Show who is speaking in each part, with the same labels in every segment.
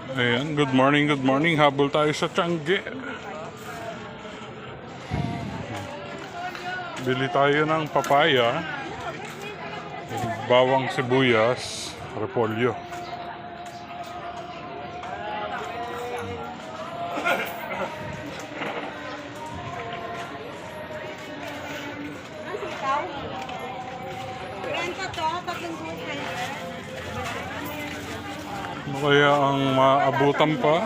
Speaker 1: Ayan, good morning, good morning. Habol tayo sa Tiangge. Bili tayo ng papaya, bawang sibuyas, repolyo. Ano kaya ang maabutan pa?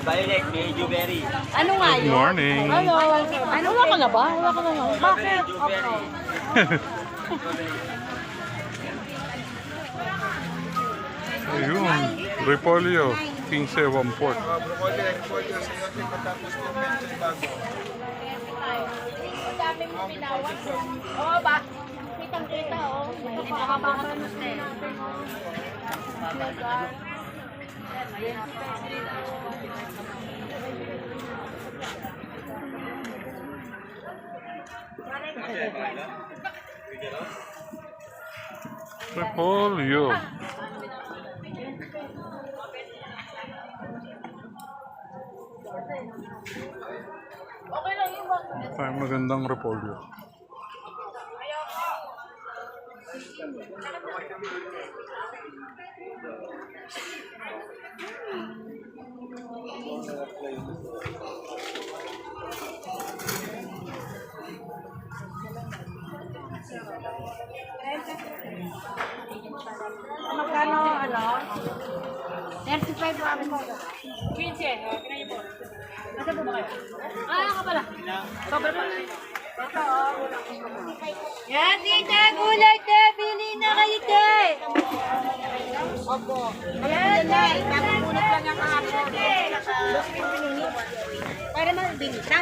Speaker 2: Violet, medyo berry.
Speaker 3: Ano nga
Speaker 1: Good
Speaker 3: yun?
Speaker 1: morning.
Speaker 3: Ano? Wala ka na ba? Wala ka na nga. Bakit?
Speaker 2: Medyo berry.
Speaker 1: Ayun, repolyo, 15, 1/4.
Speaker 3: Ang dami mo pinawas. Oo ba? Kitang-kita, oh. Ito pa, kabangan mo siya.
Speaker 1: Repolyo.
Speaker 3: Okay lang yun.
Speaker 1: Ay, magandang repolyo.
Speaker 3: Magkano, ano? 35 po kami mo. 15, kinayo po. Nasa po ba kayo? Ka pala. Sobra pa. Ito, yan, tita, gulay, te. Bili na kayo, te. Opo. Yan, te. Ipapunot lang ang kahapon. Para mabinita.